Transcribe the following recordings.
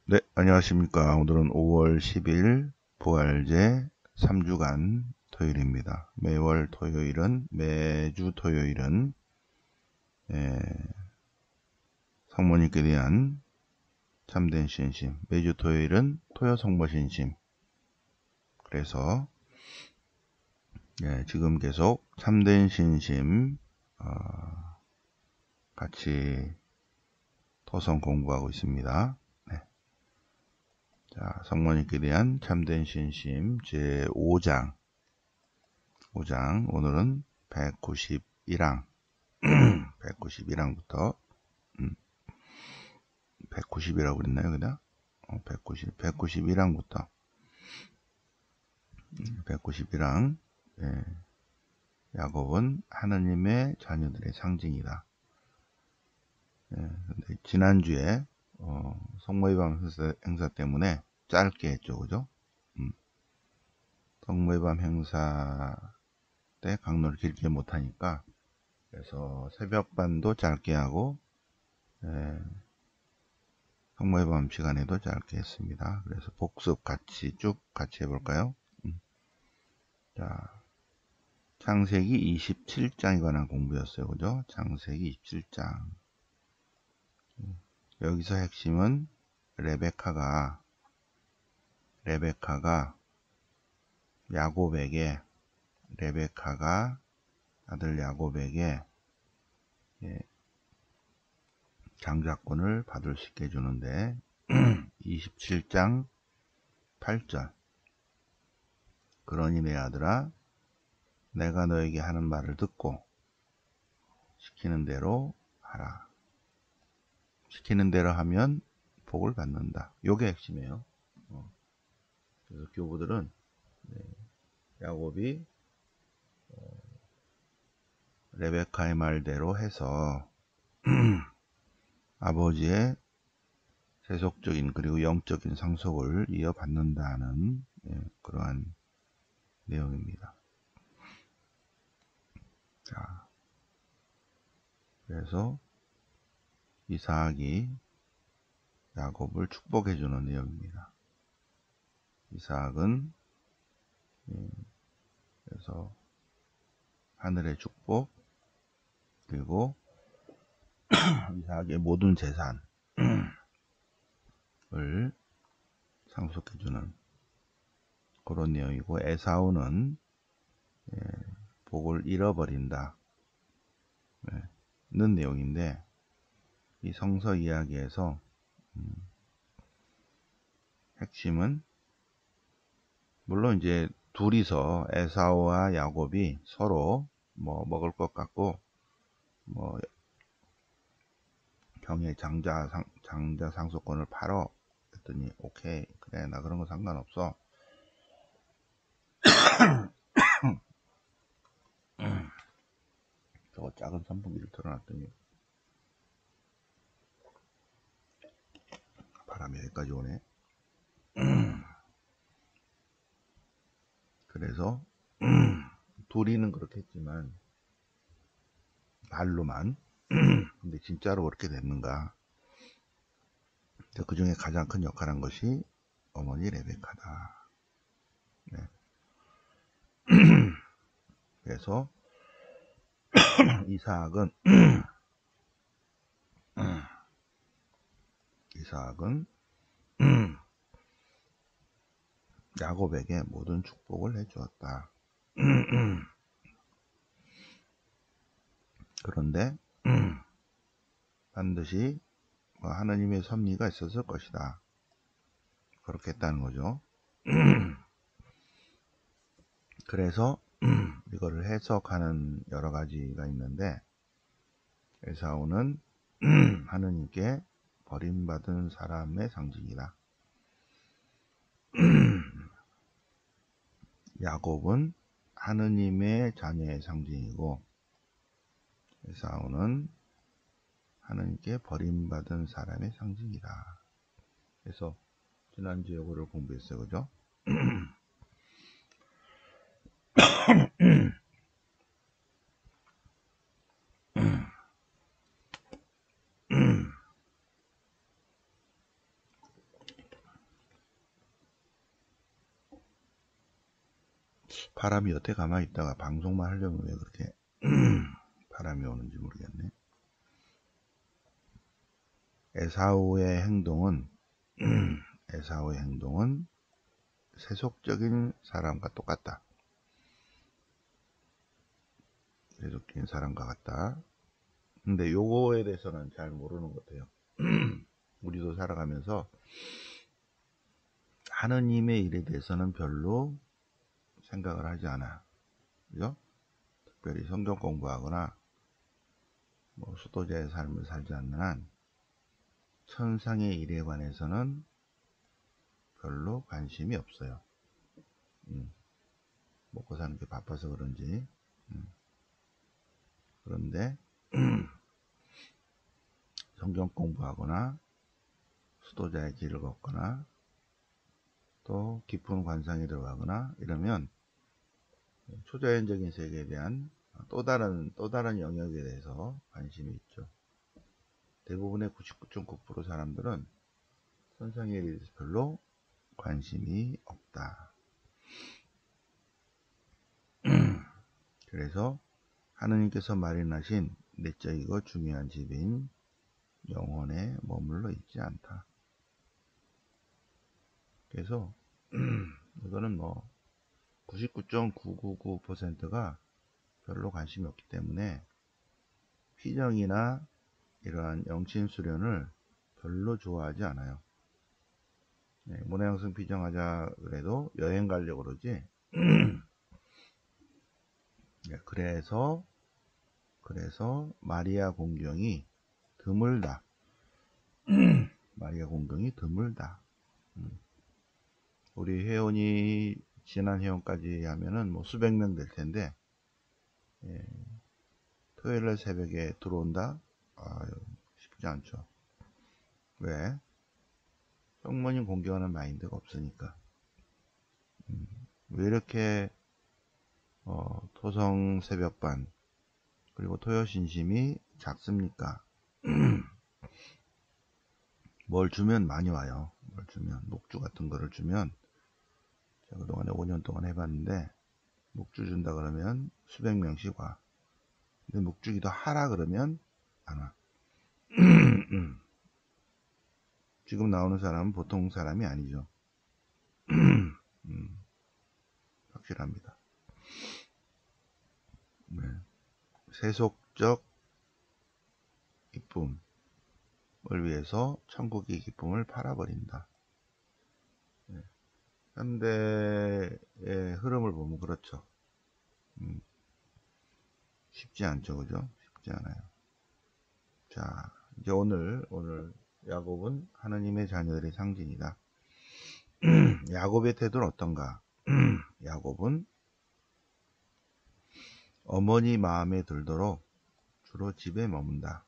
네, 안녕하십니까. 오늘은 5월 10일 부활제 3주간 토요일입니다. 매주 토요일은 성모님께 대한 참된 신심, 매주 토요일은 토요 성모 신심. 그래서 지금 계속 참된 신심 같이 토성 공부하고 있습니다. 자, 성모님께 대한 참된 신심 제5장 오늘은 191항 191항부터 190이라고 그랬나요? 그냥 191항부터 191항 야곱은 하느님의 자녀들의 상징이다. 근데 지난주에 성모의 밤 행사 때문에 짧게 했죠, 그죠? 성모의 밤 행사 때 강론을 길게 못하니까 그래서 새벽반도 짧게 하고 성모의 밤 시간에도 짧게 했습니다. 그래서 복습 쭉 같이 해볼까요? 자, 창세기 27장에 관한 공부였어요. 그죠? 창세기 27장. 여기서 핵심은 레베카가 아들 야곱에게 장자권을 받을 수 있게 해주는데 27장 8절 그러니 내 아들아 내가 너에게 하는 말을 듣고 시키는 대로 하라. 시키는 대로 하면 복을 받는다. 요게 핵심이에요. 그래서 교부들은 야곱이 레베카의 말대로 해서 아버지의 세속적인 그리고 영적인 상속을 이어받는다는 그러한 내용입니다. 자, 그래서 이삭이 야곱을 축복해주는 내용입니다. 이삭은 그래서 하늘의 축복 그리고 이삭의 모든 재산을 상속해주는 그런 내용이고 에사우는 복을 잃어버린다 는 내용인데 이 성서 이야기에서 핵심은 물론 이제 둘이서 에사우와 야곱이 서로 뭐 먹을 것 같고 뭐 병의 장자 상속권을 팔어 했더니 오케이 그래 나 그런 거 상관없어. 저거 작은 선풍기를 틀어놨더니 바람이 여기까지 오네. 그래서 둘이는 그렇게 했지만 말로만 근데 진짜로 그렇게 됐는가. 그 중에 가장 큰 역할을 한 것이 어머니 레베카다. 네. 그래서 이삭은 야곱에게 모든 축복을 해주었다. 그런데 반드시 하나님의 섭리가 있었을 것이다. 그렇게 했다는 거죠. 그래서 이거를 해석하는 여러 가지가 있는데 에사우는 하느님께 버림받은 사람의 상징이다. 야곱은 하느님의 자녀의 상징이고 에사우는 하느님께 버림받은 사람의 상징이다. 그래서 지난주에 이거를 공부했어요. 그죠? 바람이 여태 가만히 있다가 방송만 하려면 왜 그렇게 바람이 오는지 모르겠네. 에사우의 행동은 에사우의 행동은 세속적인 사람과 똑같다. 세속적인 사람과 같다. 근데 요거에 대해서는 잘 모르는 것 같아요. 우리도 살아가면서 하느님의 일에 대해서는 별로 생각을 하지 않아. 그죠? 특별히 성경 공부하거나 뭐 수도자의 삶을 살지 않는 한 천상의 일에 관해서는 별로 관심이 없어요. 먹고 사는 게 바빠서 그런지. 그런데 성경 공부하거나 수도자의 길을 걷거나 또 깊은 관상에 들어가거나 이러면 초자연적인 세계에 대한 또 다른 영역에 대해서 관심이 있죠. 대부분의 99.9% 사람들은 천상의 일에 대해서 별로 관심이 없다. 그래서 하느님께서 마련하신 내적이고 중요한 집인 영혼에 머물러 있지 않다. 그래서 이거는 뭐 99.999%가 별로 관심이 없기 때문에 피정이나 이러한 영신 수련을 별로 좋아하지 않아요. 네, 문화영성 피정하자 그래도 여행 가려고 그러지. 네, 그래서 마리아 공경이 드물다. 마리아 공경이 드물다. 우리 회원이 지난 회원까지 하면은 뭐 수백 명 될 텐데, 예, 토요일날 새벽에 들어온다? 아유, 쉽지 않죠. 왜? 성모님 공경하는 마인드가 없으니까. 왜 이렇게 토성 새벽반 그리고 토요 신심이 작습니까? 뭘 주면 많이 와요. 뭘 주면 목주 같은 거를 주면 제가 그동안에 5년 동안 해봤는데 목주 준다 그러면 수백 명씩 와. 근데 목주기도 하라 그러면 안 와. 지금 나오는 사람은 보통 사람이 아니죠. 확실합니다. 네. 세속적 기쁨을 위해서 천국의 기쁨을 팔아버린다. 네. 현대의 흐름을 보면 그렇죠. 쉽지 않죠, 그죠? 쉽지 않아요. 자, 이제 오늘 야곱은 하나님의 자녀들의 상징이다. 야곱의 태도는 어떤가? 야곱은 어머니 마음에 들도록 주로 집에 머문다.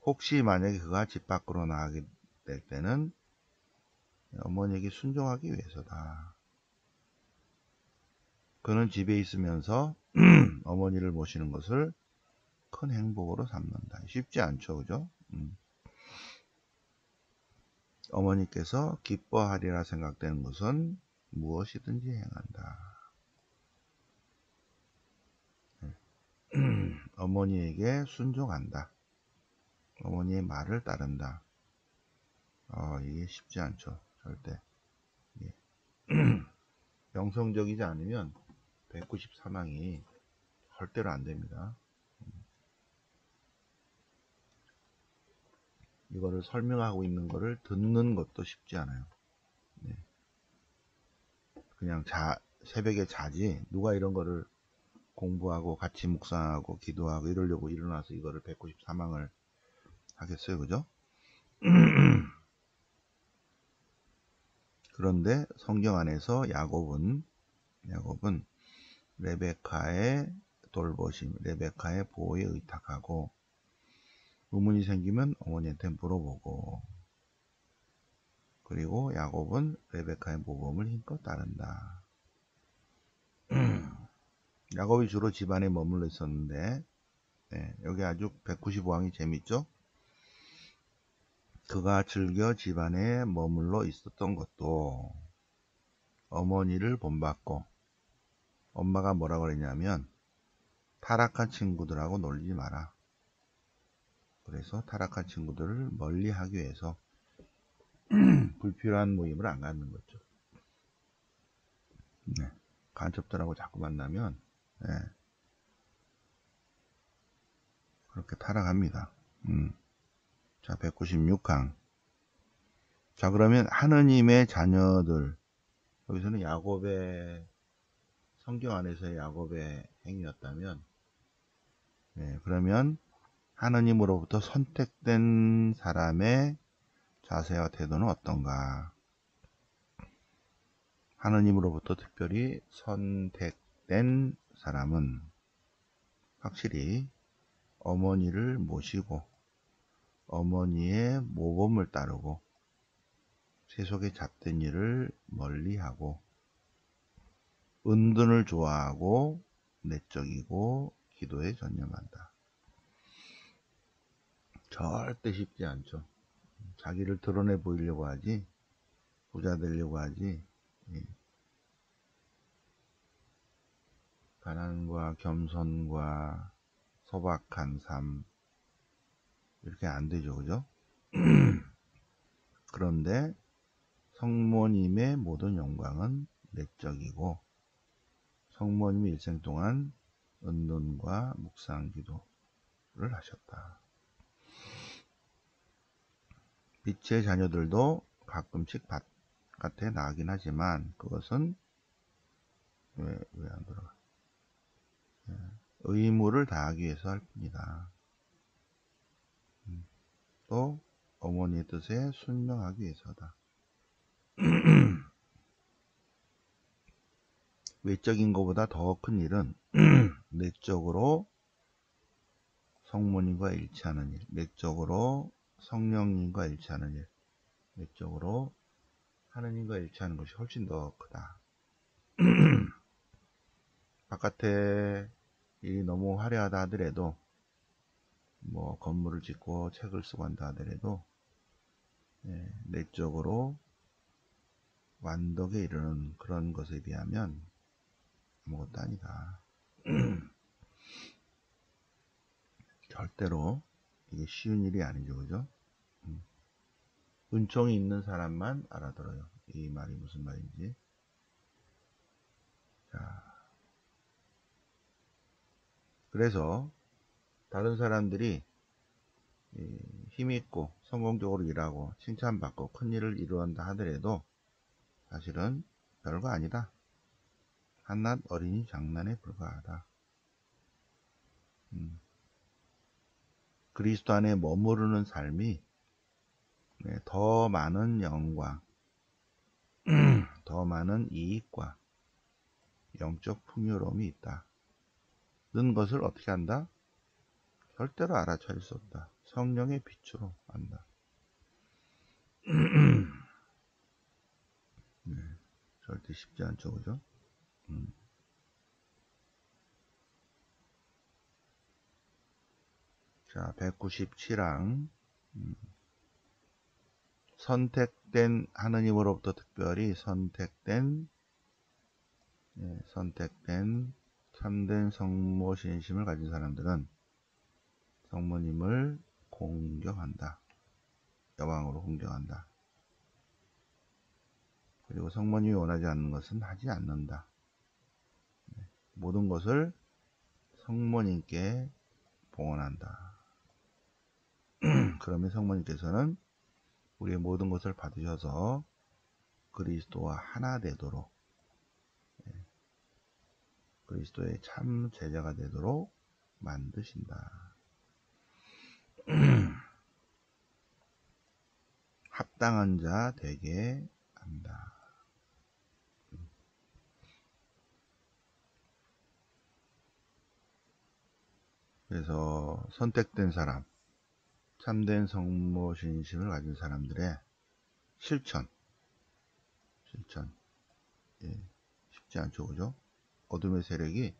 혹시 만약에 그가 집 밖으로 나가게 될 때는 어머니에게 순종하기 위해서다. 그는 집에 있으면서 어머니를 모시는 것을 큰 행복으로 삼는다. 쉽지 않죠, 그죠? 어머니께서 기뻐하리라 생각되는 것은 무엇이든지 행한다. 어머니에게 순종한다. 어머니의 말을 따른다. 이게 쉽지 않죠. 절대. 예. 영성적이지 않으면 193항이 절대로 안 됩니다. 이거를 설명하고 있는 거를 듣는 것도 쉽지 않아요. 네. 그냥 새벽에 자지 누가 이런 거를 공부하고 같이 묵상하고 기도하고 이러려고 일어나서 이거를 193항을 하겠어요, 그죠? 그런데 성경 안에서 야곱은 레베카의 돌보심, 레베카의 보호에 의탁하고 의문이 생기면 어머니한테 물어보고, 그리고 야곱은 레베카의 모범을 힘껏 따른다. 야곱이 주로 집안에 머물러 있었는데, 네, 여기 아주 195항이 재밌죠? 그가 즐겨 집안에 머물러 있었던 것도 어머니를 본받고, 엄마가 뭐라 그랬냐면 타락한 친구들하고 놀리지 마라. 그래서 타락한 친구들을 멀리하기 위해서 불필요한 모임을 안 갖는 거죠. 네. 간첩들하고 자꾸 만나면 그렇게 타락합니다. 자, 196항. 자, 그러면 하느님의 자녀들, 여기서는 야곱의, 성경 안에서의 야곱의 행위였다면, 그러면 하느님으로부터 선택된 사람의 자세와 태도는 어떤가? 하느님으로부터 특별히 선택된 사람은 확실히 어머니를 모시고 어머니의 모범을 따르고 세속의 잡된 일을 멀리하고 은둔을 좋아하고 내적이고 기도에 전념한다. 절대 쉽지 않죠. 자기를 드러내 보이려고 하지, 부자 되려고 하지, 가난과 겸손과 소박한 삶, 이렇게 안 되죠, 그죠? 그런데 성모님의 모든 영광은 내적이고, 성모님이 일생 동안 은둔과 묵상 기도를 하셨다. 빛의 자녀들도 가끔씩 바깥에 나가긴 하지만 그것은 왜 안 들어가? 의무를 다하기 위해서 할 뿐이다. 또 어머니의 뜻에 순명하기 위해서다. 외적인 것보다 더 큰 일은 내적으로 성모님과 일치하는 일, 내적으로 성령님과 일치하는 일, 내적으로 하느님과 일치하는 것이 훨씬 더 크다. 바깥에 일이 너무 화려하다 하더라도, 뭐 건물을 짓고 책을 쓰고 한다 하더라도 내적으로 완덕에 이르는 그런 것에 비하면 아무것도 아니다. 절대로 이게 쉬운 일이 아니죠, 그죠? 은총이 있는 사람만 알아들어요. 이 말이 무슨 말인지. 자, 그래서 다른 사람들이 힘있고 성공적으로 일하고 칭찬받고 큰 일을 이루었다 하더라도 사실은 별거 아니다. 한낱 어린이 장난에 불과하다. 그리스도 안에 머무르는 삶이 더 많은 영광, 더 많은 이익과 영적 풍요로움이 있다는 것을 어떻게 한다? 절대로 알아차릴 수 없다. 성령의 빛으로 안다. 절대 쉽지 않죠, 그죠? 자, 197항. 선택된, 하느님으로부터 특별히 선택된 참된 성모 신심을 가진 사람들은 성모님을 공경한다. 여왕으로 공경한다. 그리고 성모님이 원하지 않는 것은 하지 않는다. 모든 것을 성모님께 봉헌한다. 그러면 성모님께서는 우리의 모든 것을 받으셔서 그리스도와 하나 되도록, 그리스도의 참 제자가 되도록 만드신다. 합당한 자 되게 한다. 그래서 선택된 사람, 참된 성모 신심을 가진 사람들의 실천, 쉽지 않죠, 그죠? 어둠의 세력이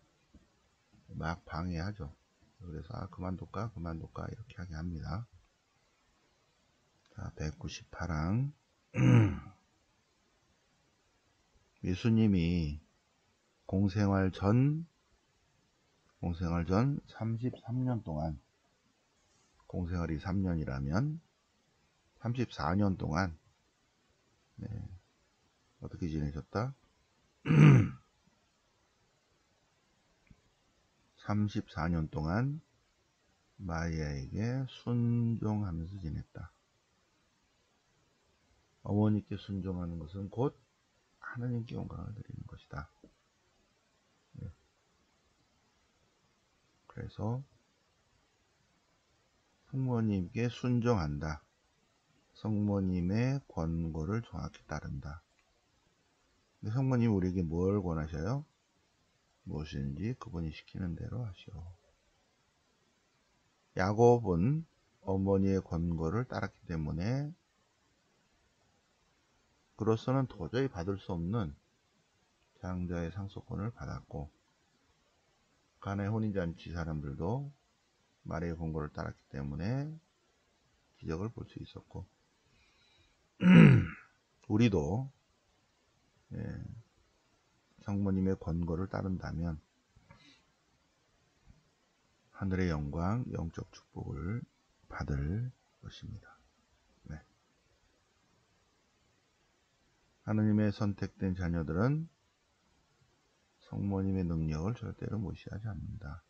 막 방해하죠. 그래서 그만둘까 이렇게 하게 합니다. 자, 198항. 예수님이 공생활 전 33년 동안, 공생활이 3년이라면 34년 동안 어떻게 지내셨다? 34년 동안 마리아에게 순종하면서 지냈다. 어머니께 순종하는 것은 곧 하나님께 영광을 드리는 것이다. 그래서 성모님께 순종한다. 성모님의 권고를 정확히 따른다. 근데 성모님이 우리에게 뭘 권하셔요? 무엇인지 그분이 시키는 대로 하시오. 야곱은 어머니의 권고를 따랐기 때문에 그로서는 도저히 받을 수 없는 장자의 상속권을 받았고, 가나의 혼인잔치 사람들도 마리아의 권고를 따랐기 때문에 기적을 볼 수 있었고, 우리도 성모님의 권고를 따른다면 하늘의 영광, 영적 축복을 받을 것입니다. 네. 하느님의 선택된 자녀들은 성모님의 능력을 절대로 무시하지 않는다.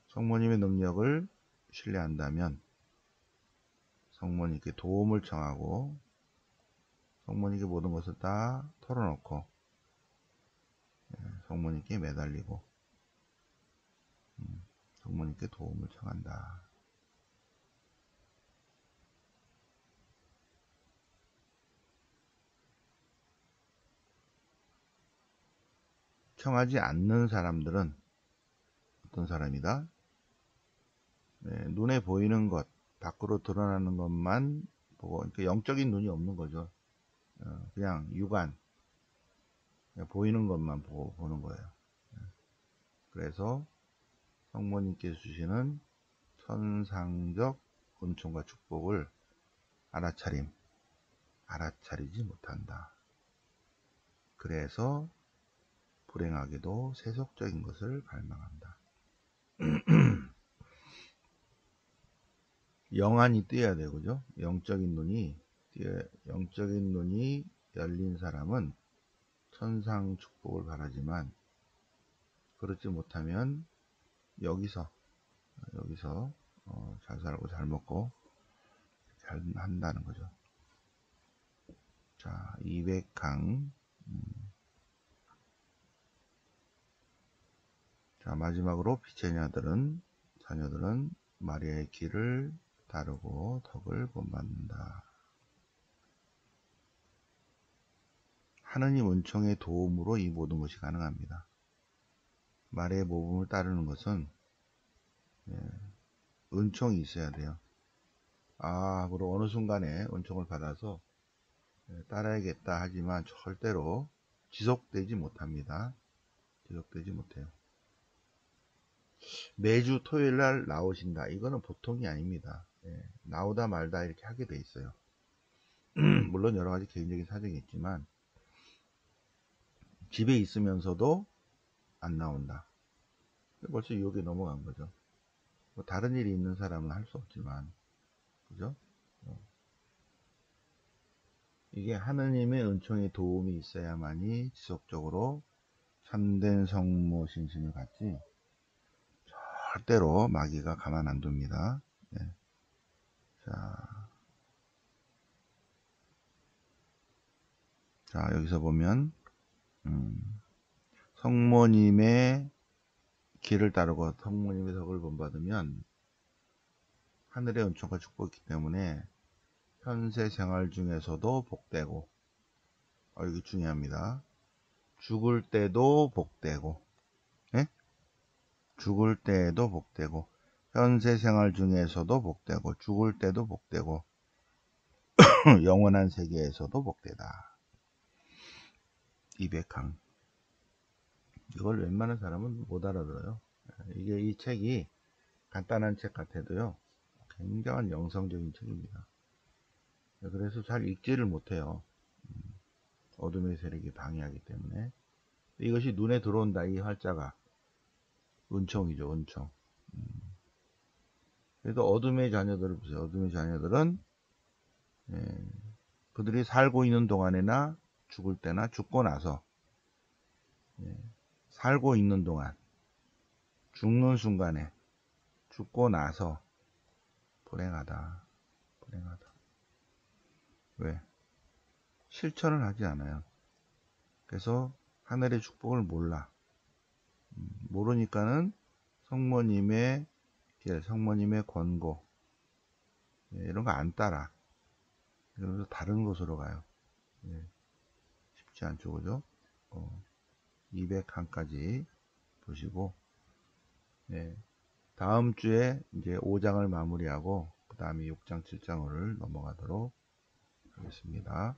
성모님의 능력을 신뢰한다면 성모님께 도움을 청하고 성모님께 모든 것을 다 털어놓고 성모님께 매달리고 성모님께 도움을 청한다. 청하지 않는 사람들은 어떤 사람이다? 눈에 보이는 것, 밖으로 드러나는 것만 보고, 그러니까 영적인 눈이 없는 거죠. 그냥 육안, 그냥 보이는 것만 보는 거예요. 그래서 성모님께서 주시는 천상적 은총과 축복을 알아차리지 못한다. 그래서 불행하게도 세속적인 것을 갈망한다. 영안이 뜨여야 되고, 그죠? 영적인 눈이 열린 사람은 천상 축복을 바라지만, 그렇지 못하면 여기서 잘 살고 잘 먹고 잘 한다는 거죠. 자, 200강. 자, 마지막으로 빛의 자녀들은 마리아의 길을 따르고 덕을 본받는다. 하느님 은총의 도움으로 이 모든 것이 가능합니다. 마리아의 모범을 따르는 것은 은총이 있어야 돼요. 그리고 어느 순간에 은총을 받아서 따라야겠다 하지만 절대로 지속되지 못합니다. 지속되지 못해요. 매주 토요일 날 나오신다. 이거는 보통이 아닙니다. 나오다 말다 이렇게 하게 돼 있어요. 물론 여러 가지 개인적인 사정이 있지만 집에 있으면서도 안 나온다. 벌써 유혹에 넘어간 거죠. 뭐 다른 일이 있는 사람은 할 수 없지만, 그죠? 이게 하느님의 은총의 도움이 있어야만이 지속적으로 참된 성모 신심을 갖지 절대로 마귀가 가만 안 둡니다. 네. 자, 여기서 보면 성모님의 길을 따르고 성모님의 덕을 본받으면 하늘의 은총과 축복이 있기 때문에 현세 생활 중에서도 복되고, 이게 중요합니다. 죽을 때도 복되고, 죽을 때에도 복되고, 현세 생활 중에서도 복되고, 죽을 때도 복되고, 영원한 세계에서도 복되다. 200강. 이걸 웬만한 사람은 못 알아들어요. 이게 이 책이 간단한 책 같아도요, 굉장한 영성적인 책입니다. 그래서 잘 읽지를 못해요. 어둠의 세력이 방해하기 때문에. 이것이 눈에 들어온다. 이 활자가 은총이죠. 은총. 그래도 어둠의 자녀들을 보세요. 어둠의 자녀들은 그들이 살고 있는 동안이나 죽을 때나 죽고 나서, 살고 있는 동안, 죽는 순간에, 죽고 나서 불행하다. 불행하다. 왜? 실천을 하지 않아요. 그래서 하늘의 축복을 몰라. 모르니까는 성모님의 길, 성모님의 권고, 이런 거 안 따라. 그래서 다른 곳으로 가요. 쉽지 않죠, 그죠? 201까지 보시고, 다음 주에 이제 5장을 마무리하고, 그 다음에 6장, 7장을 넘어가도록 하겠습니다.